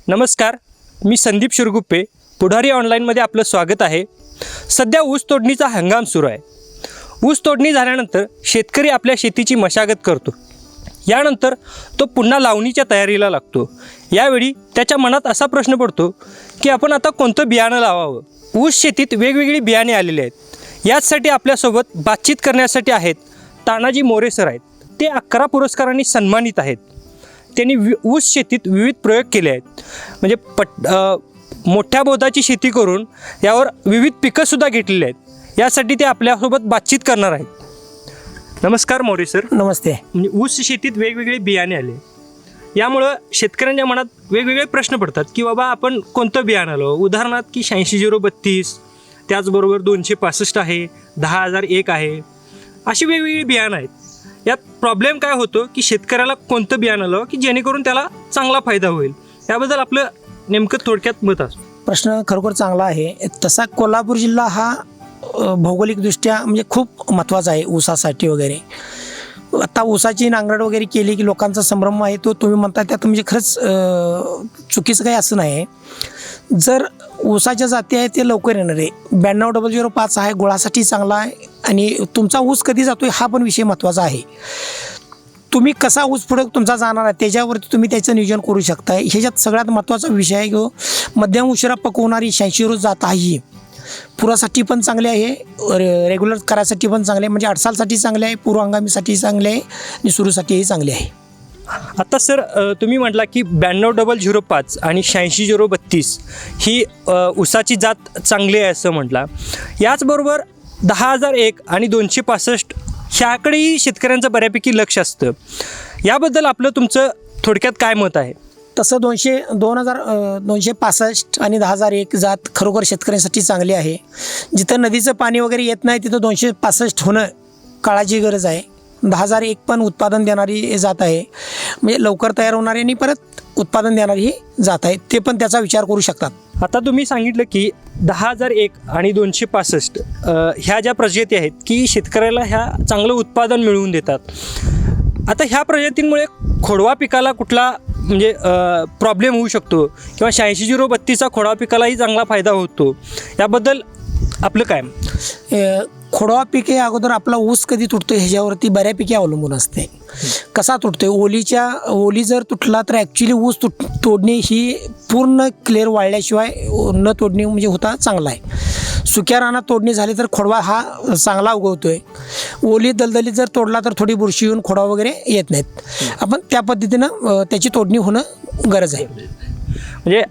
नमस्कार, मी संदीप शिरगुप्पे. पुढारी ऑनलाईनमध्ये आपलं स्वागत आहे. सध्या ऊस तोडणीचा हंगाम सुरू आहे. ऊस तोडणी झाल्यानंतर शेतकरी आपल्या शेतीची मशागत करतो. यानंतर तो पुन्हा लावणीच्या तयारीला लागतो. यावेळी त्याच्या मनात असा प्रश्न पडतो की आपण आता कोणतं बियाणं लावावं. ऊस शेतीत वेगवेगळी बियाणे आलेली आहेत. याचसाठी आपल्यासोबत बातचीत करण्यासाठी आहेत तानाजी मोरे सर आहेत. ते 11 पुरस्कारांनी सन्मानित आहेत. त्यांनी ऊस शेतीत विविध प्रयोग केले आहेत. म्हणजे मोठ्या बोधाची शेती करून यावर विविध पिकंसुद्धा घेतलेली आहेत. यासाठी ते आपल्यासोबत बातचीत करणार आहेत. नमस्कार मोरे सर. नमस्ते. म्हणजे ऊस शेतीत वेगवेगळे बियाणे आले, यामुळं शेतकऱ्यांच्या मनात वेगवेगळे प्रश्न पडतात की बाबा आपण कोणतं बियाणं लावं. उदाहरणार्थ की 86-032, त्याचबरोबर 265 आहे, 10,001 आहे, अशी वेगवेगळी बियाणं आहेत. यात प्रॉब्लेम काय होतो की शेतकऱ्याला कोणतं बियाणं लावं की जेणेकरून त्याला चांगला फायदा होईल. त्याबद्दल आपलं नेमकं थोडक्यात मत असतं. प्रश्न खरोखर चांगला आहे. तसा कोल्हापूर जिल्हा हा भौगोलिकदृष्ट्या म्हणजे खूप महत्त्वाचा आहे ऊसासाठी वगैरे. आता ऊसाची नांगरट वगैरे केली की लोकांचा संभ्रम आहे तो तुम्ही म्हणता त्यात म्हणजे खरंच चुकीचं काही असं नाही. जर ऊसाच्या जाती आहे ते लवकर येणार आहे. 92-005 आहे, गुळासाठी चांगला आहे. आणि तुमचा ऊस कधी जातो हा पण विषय महत्त्वाचा आहे. तुम्ही कसा ऊस पुढे तुमचा जाणार आहे त्याच्यावरती तुम्ही त्याचं नियोजन करू शकता. ह्याच्यात सगळ्यात महत्त्वाचा विषय आहे की मध्यम उशिरा पकवणारी 86 जात आहे. ही पुरासाठी पण चांगली आहे, रेग्युलर करायसाठी पण चांगले आहे. म्हणजे अडसालसाठी चांगले आहे, पूर्व हंगामीसाठी चांगले आहे आणि सुरूसाठीही चांगले आहे. आता सर तुम्ही म्हटला की 92-005 आणि 86-032 ही ऊसाची जात चांगली आहे असं म्हटला. याचबरोबर 10,001 आणि 265 ह्याकडेही शेतकऱ्यांचं बऱ्यापैकी लक्ष असतं. याबद्दल आपलं तुमचं थोडक्यात काय मत आहे? तसं 265 आणि 10,001 जात खरोखर शेतकऱ्यांसाठी चांगली आहे. जिथं नदीचं पाणी वगैरे येत नाही तिथं 265 होणं काळाची गरज आहे. 10,001 पण उत्पादन देणारी जात आहे, म्हणजे लवकर तयार होणारी आणि परत उत्पादन देणारी ही जात आहे. ते पण त्याचा विचार करू शकतात. आता तुम्ही सांगितलं की 10,001 आणि 265 ह्या ज्या प्रजाती आहेत की शेतकऱ्याला ह्या चांगलं उत्पादन मिळवून देतात. आता ह्या प्रजातींमुळे खोडवा पिकाला कुठला म्हणजे प्रॉब्लेम होऊ शकतो किंवा 86-032चा खोडवा पिकालाही चांगला फायदा होतो. याबद्दल आपलं काय? खोडवा पीक हे अगोदर आपला ऊस कधी तुटतो ह्याच्यावरती बऱ्यापैकी अवलंबून असते. कसा तुटतो, ओली जर तुटला तर ॲक्च्युली ऊस तोडणी ही पूर्ण क्लिअर वाळल्याशिवाय न तोडणी म्हणजे होता चांगला आहे. सुक्या रानात तोडणी झाली तर खोडवा हा चांगला उगवतो आहे. ओली दलदलीत जर तोडला तर थोडी बुरशी येऊन खोडवा वगैरे येत नाहीत. आपण त्या पद्धतीनं त्याची तोडणी होणं गरज आहे. म्हणजे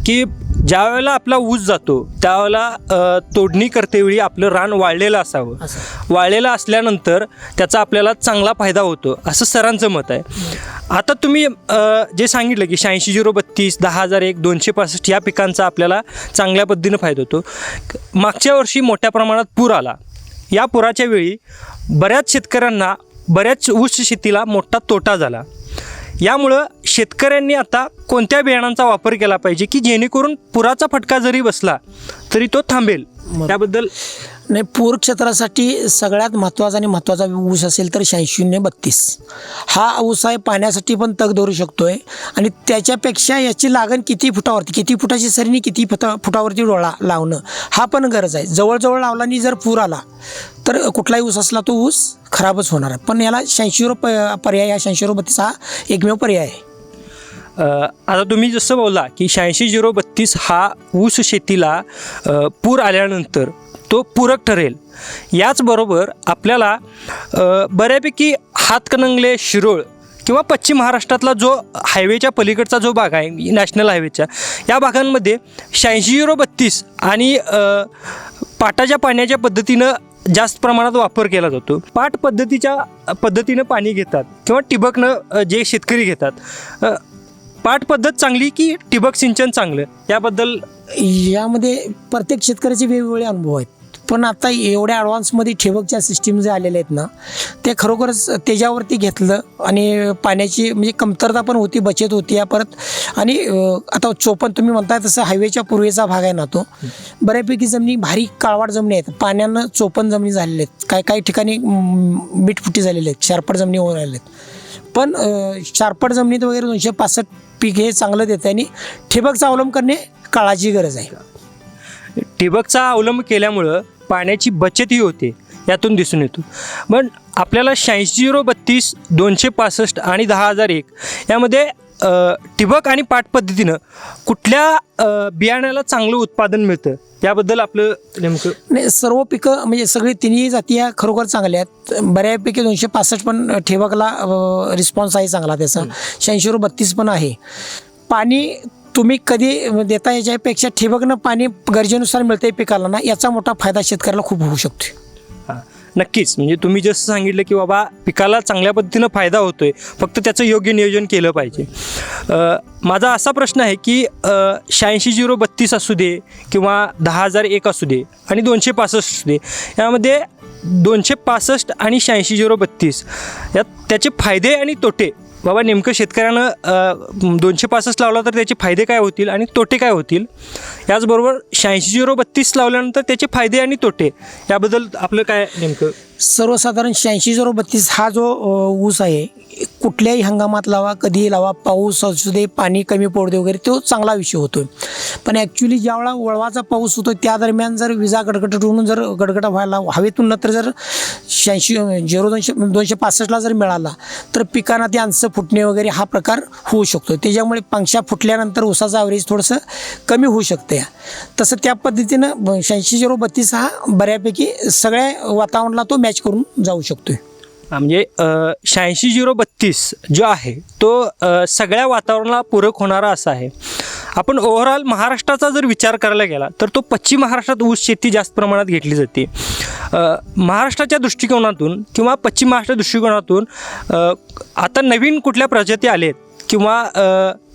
की ज्या वेळेला आपला ऊस जातो त्यावेळेला तोडणी करतेवेळी आपलं रान वाळलेलं असावं. वाळलेलं असल्यानंतर त्याचा आपल्याला चांगला फायदा होतो असं सरांचं मत आहे. आता तुम्ही जे सांगितलं की 86-032, 10,001, 265 या पिकांचा आपल्याला चांगल्या पद्धतीनं फायदा होतो. मागच्या वर्षी मोठ्या प्रमाणात पूर आला. या पुराच्या वेळी बऱ्याच शेतकऱ्यांना बऱ्याच ऊस शेतीला मोठा तोटा झाला. यामुळं शेतकऱ्यांनी आता कोणत्या बियाणांचा वापर केला पाहिजे की जेणेकरून पुराचा फटका जरी बसला तरी तो थांबेल? त्याबद्दल नाही, पूर क्षेत्रासाठी सगळ्यात महत्त्वाचा ऊस असेल तर 86-032 हा ऊस आहे. पाण्यासाठी पण तग धरू शकतो आहे. आणि त्याच्यापेक्षा याची लागण किती फुटाची सरीने किती फुटावरती डोळा लावणं हा पण गरज आहे. जवळजवळ लावल्याने जर पूर आला तर कुठलाही ऊस असला तो ऊस खराबच होणार आहे. पण याला 86 पर्याय, या 86-032 हा एकमेव पर्याय आहे. आता तुम्ही जसं बोलला की 86-032 हा ऊस शेतीला पूर आल्यानंतर तो पूरक ठरेल. याचबरोबर आपल्याला बऱ्यापैकी हातकणंगले, शिरोळ किंवा पश्चिम महाराष्ट्रातला जो हायवेच्या पलीकडचा जो भाग आहे नॅशनल हायवेच्या, या भागांमध्ये 86-0-32 आणि पाटाच्या पाण्याच्या पद्धतीनं जास्त प्रमाणात वापर केला जातो. पाट पद्धतीनं पाणी घेतात किंवा ठिबकनं जे शेतकरी घेतात, पाट पद्धत चांगली की ठिबक सिंचन चांगलं, याबद्दल यामध्ये प्रत्येक शेतकऱ्याचे वेगवेगळे अनुभव आहेत. पण आता एवढ्या ॲडव्हान्समध्ये ठिबकच्या सिस्टीम जे आलेल्या आहेत ना, ते खरोखरच त्याच्यावरती घेतलं आणि पाण्याची म्हणजे कमतरता पण होती, बचत होती परत. आणि आता चोपन तुम्ही म्हणताय तसं हायवेच्या पूर्वेचा भाग आहे ना, तो बऱ्यापैकी जमिनी भारी काळवाट जमिनी आहेत, पाण्यानं चोपन जमिनी झालेल्या आहेत, काही ठिकाणी मीठफुटी झालेले आहेत, शारपट जमिनी होऊन राहिल्या आहेत. पण शारपट जमिनीत वगैरे 265 पीक हे चांगलं देतं आणि ठिबकचा अवलंब करणे काळाची गरज आहे. ठिबकचा अवलंब केल्यामुळं पाण्याची बचतही होते, यातून दिसून येतो. पण आपल्याला 86-0-32, 265 आणि 10,001 यामध्ये ठिबक आणि पाट पद्धतीनं कुठल्या बियाण्याला चांगलं उत्पादन मिळतं, याबद्दल आपलं नेमकं? नाही, सर्व पिकं म्हणजे सगळी तिन्ही जाती या खरोखर चांगल्या आहेत. बऱ्यापैकी 265 पण ठिबकला रिस्पॉन्स आहे चांगला त्याचा, 86-0-32 पण आहे. पाणी तुम्ही कधी देता याच्यापेक्षा ठिबकनं पाणी गरजेनुसार मिळते पिकाला ना, याचा मोठा फायदा शेतकऱ्याला खूप होऊ शकतो. हां, नक्कीच. म्हणजे तुम्ही जसं सांगितलं की बाबा पिकाला चांगल्या पद्धतीनं फायदा होतोय, फक्त त्याचं योग्य नियोजन केलं पाहिजे. माझा असा प्रश्न आहे की 86-0-32 असू दे किंवा 10,001 असू दे आणि 265 असू दे, यामध्ये 265 आणि 86-0-32 यात त्याचे फायदे आणि तोटे, बाबा नेमकं शेतकऱ्यानं 265 लावला तर त्याचे फायदे काय होतील आणि तोटे काय होतील, याचबरोबर 86-0-32 लावल्यानंतर त्याचे फायदे आणि तोटे, याबद्दल आपलं काय नेमकं? सर्वसाधारण 86-0-32 हा जो ऊस आहे, कुठल्याही हंगामात लावा, कधीही लावा, पाऊस असू दे, पाणी कमी पडू दे वगैरे, तो चांगला विषय होतो. पण ॲक्च्युली ज्यावेळा वळवाचा पाऊस होतो त्या दरम्यान जर विजा गडगडट होऊन जर गडगडा व्हायला हवेतून नंतर जर 265ला जर मिळाला तर पिकांना ते अंश फुटणे वगैरे हा प्रकार होऊ शकतो. त्याच्यामुळे पंक्षा फुटल्यानंतर ऊसाचा ॲव्हरेज थोडंसं कमी होऊ शकतं. तसं त्या पद्धतीनं 86-0-32 हा बऱ्यापैकी सगळ्या वातावरणाला तो मॅच करून जाऊ शकतो. म्हणजे 86-0-32 जो आहे तो सगळ्या वातावरणाला पूरक होणारा असा आहे. आपण ओव्हरऑल महाराष्ट्राचा जर विचार करायला गेला तर तो पश्चिम महाराष्ट्रात ऊस शेती जास्त प्रमाणात घेतली जाते. महाराष्ट्राच्या दृष्टिकोनातून किंवा पश्चिम महाराष्ट्र दृष्टिकोनातून आता नवीन कुठल्या प्रजाती आल्या आहेत किंवा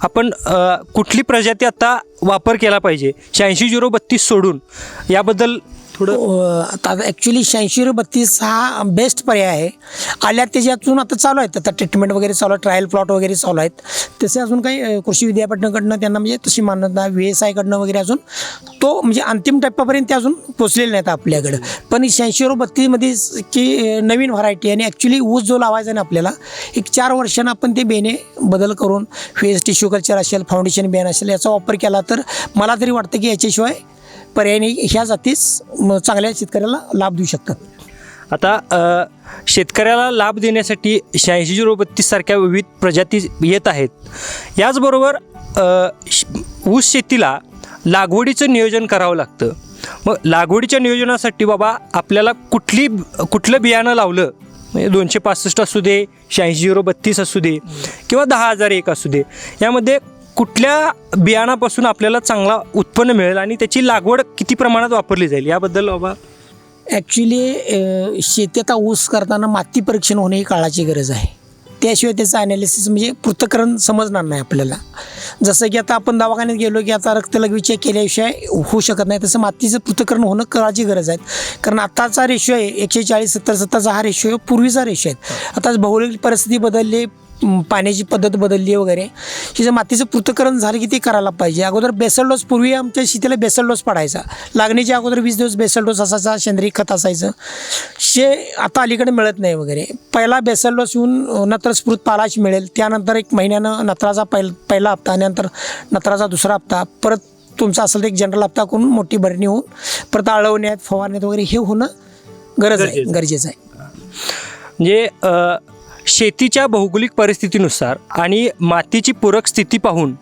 आपण कुठली प्रजाती आता वापर केला पाहिजे 86-0-32 सोडून, याबद्दल थोडं? आता ॲक्च्युली 86-0-32 हा बेस्ट पर्याय आहे. आल्या त्याच्यातून आता चालू आहेत, आता ट्रीटमेंट वगैरे चालू आहे, ट्रायल प्लॉट वगैरे चालू आहेत. तसे अजून काही कृषी विद्यापीठाकडनं त्यांना म्हणजे तशी मान्यता VSIकडनं वगैरे अजून तो म्हणजे अंतिम टप्प्यापर्यंत ते अजून पोचलेले नाहीत आपल्याकडं. पण 86-0-32मध्ये की नवीन व्हरायटी आणि ॲक्च्युली ऊस जो लावायचा ना आपल्याला, एक 4 वर्षांना आपण ते बेने बदल करून फेस टिश्यू कल्चर असेल, फाउंडेशन बेन असेल, याचा वापर केला तर मला तरी वाटतं की याच्याशिवाय पर्यायी ह्या जातीच चांगल्या शेतकऱ्याला लाभ देऊ शकतात. आता शेतकऱ्याला लाभ देण्यासाठी 86-0-32 सारख्या विविध प्रजाती येत आहेत. याचबरोबर ऊस शेतीला लागवडीचं नियोजन करावं लागतं. मग लागवडीच्या नियोजनासाठी बाबा आपल्याला कुठलं बियाणं लावलं, म्हणजे 265 असू दे, 86-0-32 असू दे किंवा 10,001 असू दे, यामध्ये कुठल्या बियाणापासून आपल्याला चांगला उत्पन्न मिळेल आणि त्याची लागवड किती प्रमाणात वापरली जाईल, याबद्दल बाबा? ॲक्च्युली शेतीचा ऊस करताना माती परीक्षण होणे ही काळाची गरज आहे. त्याशिवाय त्याचं ॲनालिसिस म्हणजे पृथक्करण समजणार नाही आपल्याला. जसं की आता आपण दवाखान्यात गेलो की आता रक्तलघवी चेक केल्याशिवाय होऊ शकत नाही, तसं मातीचं पृथक्करण होणं काळाची गरज आहे. कारण आताचा रेशो आहे 140-70-70चा हा रेशो पूर्वीचा रेशो आहे. आता भौगोलिक परिस्थिती बदलली, पाण्याची पद्धत बदलली वगैरे, ही जर मातीचं पृथक्करण झालं की ते करायला पाहिजे. अगोदर बेसल डोस, पूर्वी आमच्या शेतीला बेसल डोस पडायचा, लागणीच्या अगोदर 20 दिवस बेसल डोस असायचा, सेंद्रिय खत असायचं. आता अलीकडे मिळत नाही वगैरे. पहिला बेसल डोस येऊन नत्र स्फूर्त पालाश मिळेल, त्यानंतर 1 महिन्यानं नत्राचा पहिला हप्ता, नंतर नत्राचा दुसरा हप्ता, परत तुमचा असेल तर एक जनरल हप्ता करून मोठी भरणी होऊन परत आळवण्यात, फवारण्यात वगैरे हे होणं गरजेचं आहे. म्हणजे शेतीच्या भौगोलिक परिस्थितीनुसार आणि मातीची पूरक स्थिती पाहून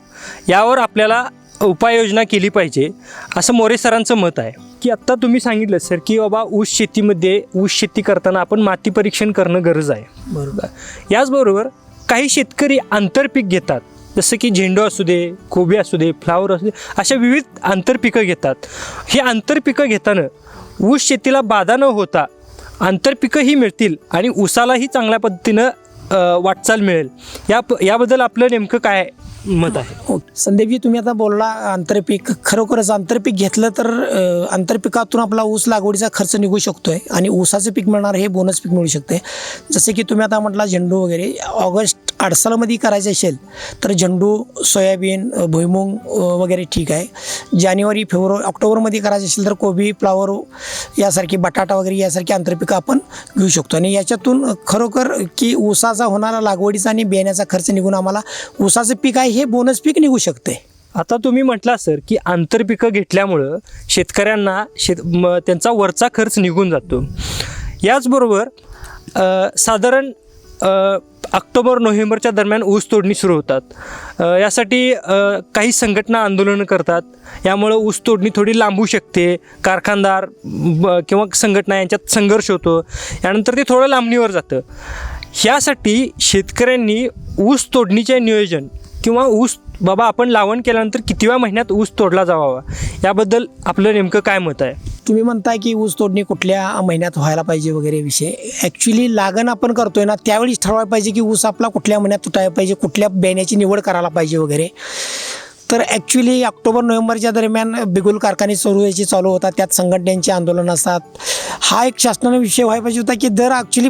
यावर आपल्याला उपाययोजना केली पाहिजे, असं मोरे सरांचं मत आहे. की आत्ता तुम्ही सांगितलं सर की बाबा ऊस शेती करताना आपण माती परीक्षण करणं गरज आहे. बरोबर. याचबरोबर काही शेतकरी आंतरपीक घेतात, जसं की झेंडू असू दे, कोबी असू दे, फ्लावर असू दे, अशा विविध आंतरपिकं घेतात. ही आंतरपिकं घेताना ऊस शेतीला बाधा न होता आंतरपिकंही मिळतील आणि ऊसालाही चांगल्या पद्धतीनं वाटचाल मिळेल, याबद्दल आपलं नेमकं काय मत आहे? संदीपजी, तुम्ही आता बोलला आंतरपीक. खरोखरच आंतरपीक घेतलं तर आंतरपिकातून आपला ऊस लागवडीचा खर्च निघू शकतोय आणि ऊसाचं पीक मिळणार हे बोनस पीक मिळू शकते. जसे की तुम्ही आता म्हटला झेंडू वगैरे ऑगस्ट अडसालामध्ये करायचं असेल तर झेंडू, सोयाबीन, भुईमुंग वगैरे ठीक आहे. जानेवारी, फेब्रुवारी, ऑक्टोबरमध्ये करायचं असेल तर कोबी, फ्लावर यासारखी, बटाटा वगैरे यासारखी आंतरपिकं आपण घेऊ शकतो. आणि याच्यातून खरोखर की ऊसाचा होणारा लागवडीचा आणि बियाण्याचा खर्च निघून आम्हाला ऊसाचं पीक आहे हे बोनस पीक निघू शकते. आता तुम्ही म्हटला सर की आंतरपिकं घेतल्यामुळं शेतकऱ्यांना त्यांचा वरचा खर्च निघून जातो. याचबरोबर साधारण ऑक्टोबर नोव्हेंबरच्या दरम्यान ऊस तोडणी सुरू होतात. यासाठी काही संघटना आंदोलनं करतात. यामुळं ऊस तोडणी थोडी लांबू शकते. कारखानदार किंवा संघटना यांच्यात संघर्ष होतो. यानंतर ते थोडं लांबणीवर जातं. ह्यासाठी शेतकऱ्यांनी ऊस तोडणीचे नियोजन किंवा ऊस बाबा आपण लावण केल्यानंतर कितव्या महिन्यात ऊस तोडला जावा, याबद्दल आपलं नेमकं काय मत आहे? तुम्ही म्हणताय की ऊस तोडणी कुठल्या महिन्यात व्हायला पाहिजे वगैरे विषय. ॲक्च्युली लागण आपण करतोय ना त्यावेळीच ठरवायला पाहिजे की ऊस आपला कुठल्या महिन्यात तुटायला पाहिजे, कुठल्या बियाण्याची निवड करायला पाहिजे वगैरे. तर ॲक्च्युली ऑक्टोबर नोव्हेंबरच्या दरम्यान बिगुल कारखाने चालू होतात, त्यात संघटनांचे आंदोलन असतात. हा एक शासनाने विषय व्हायला पाहिजे होता की दर ॲक्च्युली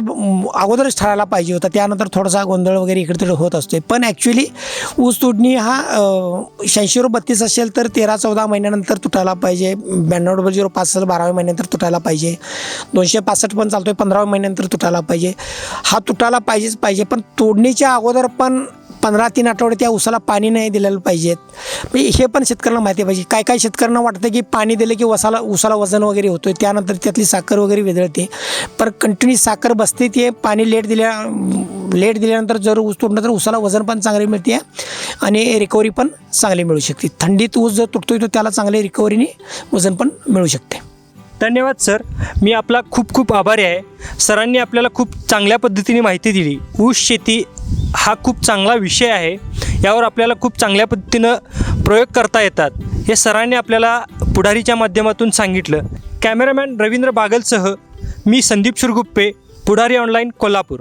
अगोदरच ठरायला पाहिजे होता. त्यानंतर थोडासा गोंधळ वगैरे इकडे तिकडे होत असतो. पण ॲक्च्युली ऊस तोडणी हा 86-32 असेल तर 13-14 महिन्यानंतर तुटायला पाहिजे. 92-05 असेल 12व्या महिन्यानंतर तुटायला पाहिजे. 265 पण चालतोय 15व्या महिन्यानंतर तुटायला पाहिजे. हा तुटायला पाहिजे. पण तोडणीच्या अगोदर पण 15-3 आठवडे त्या ऊसाला पाणी नाही दिलेलं पाहिजेत. म्हणजे हे पण शेतकऱ्यांना माहिती पाहिजे. काय शेतकऱ्यांना वाटतं की पाणी दिलं की ऊसाला वजन वगैरे होतं, त्यानंतर त्यातली साखर वगैरे वेदळते. पण कंटिन्यू साखर बसते. ते पाणी लेट दिल्यानंतर जर ऊस तोडलं तर ऊसाला वजन पण चांगली मिळते आणि रिकव्हरी पण चांगली मिळू शकते. थंडीत ऊस जर तुटतोय तर त्याला चांगली रिकव्हरीने वजन पण मिळू शकते. धन्यवाद सर, मी आपला खूप खूप आभारी आहे. सरांनी आपल्याला खूप चांगल्या पद्धतीने माहिती दिली. ऊस शेती हा खूप चांगला विषय आहे, यावर आपल्याला खूप चांगल्या पद्धतीनं प्रयोग करता येतात, हे सरांनी आपल्याला पुढारीच्या माध्यमातून सांगितलं. कॅमेरामॅन रवींद्र बागलसह मी संदीप शिरगुप्पे, पुढारी ऑनलाईन, कोल्हापूर.